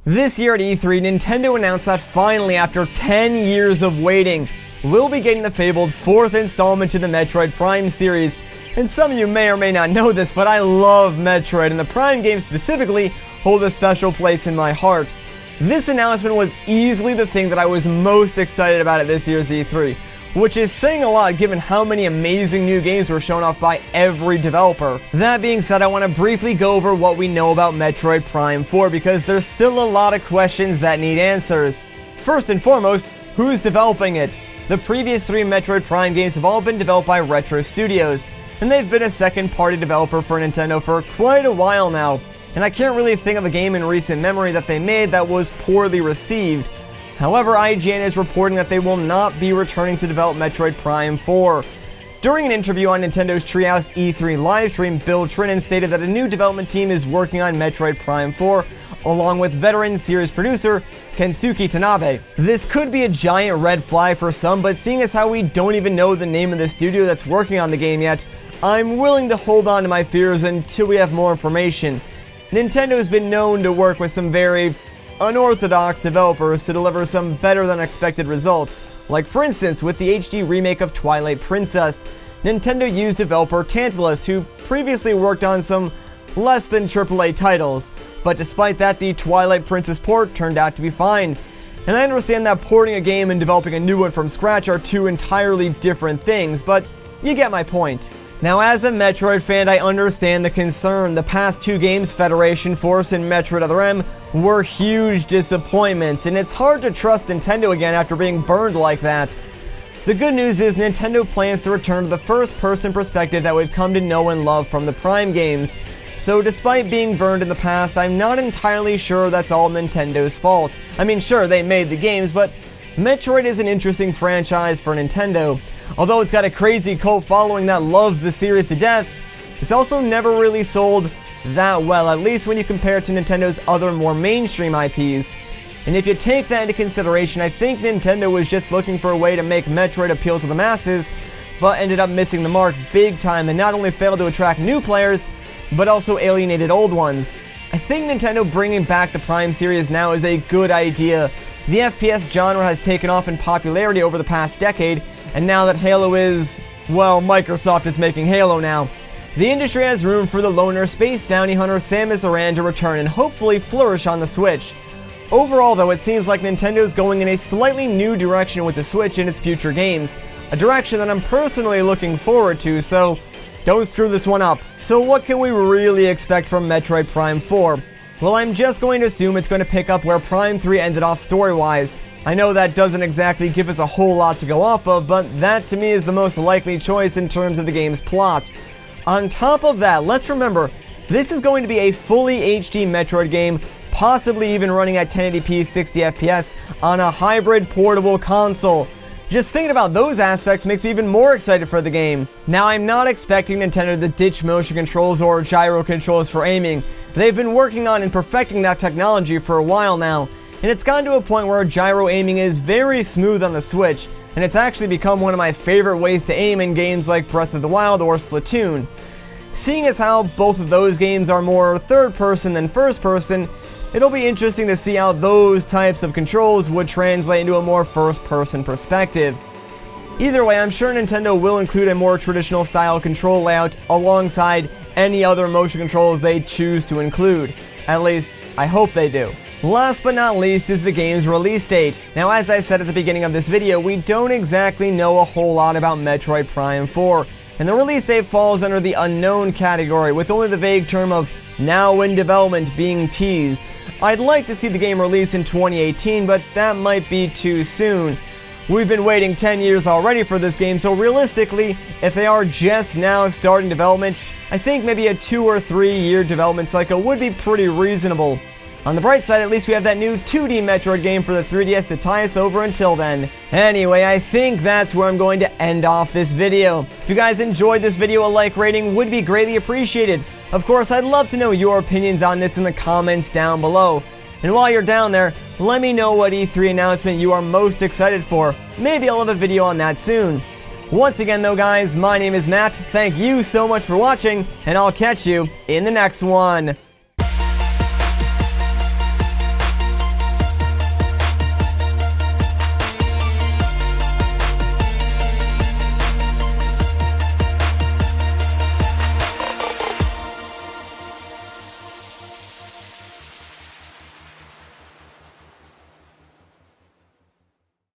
This year at E3, Nintendo announced that finally, after 10 years of waiting, we'll be getting the fabled 4th installment to the Metroid Prime series. And some of you may or may not know this, but I love Metroid, and the Prime games specifically hold a special place in my heart. This announcement was easily the thing that I was most excited about at this year's E3, which is saying a lot given how many amazing new games were shown off by every developer. That being said, I want to briefly go over what we know about Metroid Prime 4 because there's still a lot of questions that need answers. First and foremost, who's developing it? The previous 3 Metroid Prime games have all been developed by Retro Studios, and they've been a second-party developer for Nintendo for quite a while now, and I can't really think of a game in recent memory that they made that was poorly received. However, IGN is reporting that they will not be returning to develop Metroid Prime 4. During an interview on Nintendo's Treehouse E3 livestream, Bill Trinen stated that a new development team is working on Metroid Prime 4, along with veteran series producer Kensuke Tanabe. This could be a giant red flag for some, but seeing as how we don't even know the name of the studio that's working on the game yet, I'm willing to hold on to my fears until we have more information. Nintendo's been known to work with some very unorthodox developers to deliver some better than expected results. Like for instance, with the HD remake of Twilight Princess, Nintendo used developer Tantalus, who previously worked on some less than AAA titles. But despite that, the Twilight Princess port turned out to be fine. And I understand that porting a game and developing a new one from scratch are two entirely different things, but you get my point. Now, as a Metroid fan, I understand the concern. The past 2 games, Federation Force and Metroid Other M, were huge disappointments, and it's hard to trust Nintendo again after being burned like that. The good news is Nintendo plans to return to the first-person perspective that we've come to know and love from the Prime games. So despite being burned in the past, I'm not entirely sure that's all Nintendo's fault. I mean, sure, they made the games, but Metroid is an interesting franchise for Nintendo. Although it's got a crazy cult following that loves the series to death, it's also never really sold that well, at least when you compare it to Nintendo's other more mainstream IPs. And if you take that into consideration, I think Nintendo was just looking for a way to make Metroid appeal to the masses, but ended up missing the mark big time and not only failed to attract new players, but also alienated old ones. I think Nintendo bringing back the Prime series now is a good idea. The FPS genre has taken off in popularity over the past decade, and now that Halo is, well, Microsoft is making Halo now, the industry has room for the loner space bounty hunter Samus Aran to return and hopefully flourish on the Switch. Overall though, it seems like Nintendo's going in a slightly new direction with the Switch and its future games, a direction that I'm personally looking forward to, so don't screw this one up. So what can we really expect from Metroid Prime 4? Well, I'm just going to assume it's going to pick up where Prime 3 ended off story-wise. I know that doesn't exactly give us a whole lot to go off of, but that to me is the most likely choice in terms of the game's plot. On top of that, let's remember, this is going to be a fully HD Metroid game, possibly even running at 1080p 60 FPS on a hybrid portable console. Just thinking about those aspects makes me even more excited for the game. Now, I'm not expecting Nintendo to ditch motion controls or gyro controls for aiming. They've been working on and perfecting that technology for a while now, and it's gotten to a point where gyro aiming is very smooth on the Switch, and it's actually become one of my favorite ways to aim in games like Breath of the Wild or Splatoon. Seeing as how both of those games are more third-person than first-person, it'll be interesting to see how those types of controls would translate into a more first-person perspective. Either way, I'm sure Nintendo will include a more traditional style control layout alongside any other motion controls they choose to include. At least, I hope they do. Last but not least is the game's release date. Now, as I said at the beginning of this video, we don't exactly know a whole lot about Metroid Prime 4, and the release date falls under the unknown category, with only the vague term of now in development being teased. I'd like to see the game release in 2018, but that might be too soon. We've been waiting 10 years already for this game, so realistically, if they are just now starting development, I think maybe a 2 or 3 year development cycle would be pretty reasonable. On the bright side, at least we have that new 2D Metroid game for the 3DS to tie us over until then. Anyway, I think that's where I'm going to end off this video. If you guys enjoyed this video, a like rating would be greatly appreciated. Of course, I'd love to know your opinions on this in the comments down below. And while you're down there, let me know what E3 announcement you are most excited for. Maybe I'll have a video on that soon. Once again though guys, my name is Matt, thank you so much for watching, and I'll catch you in the next one.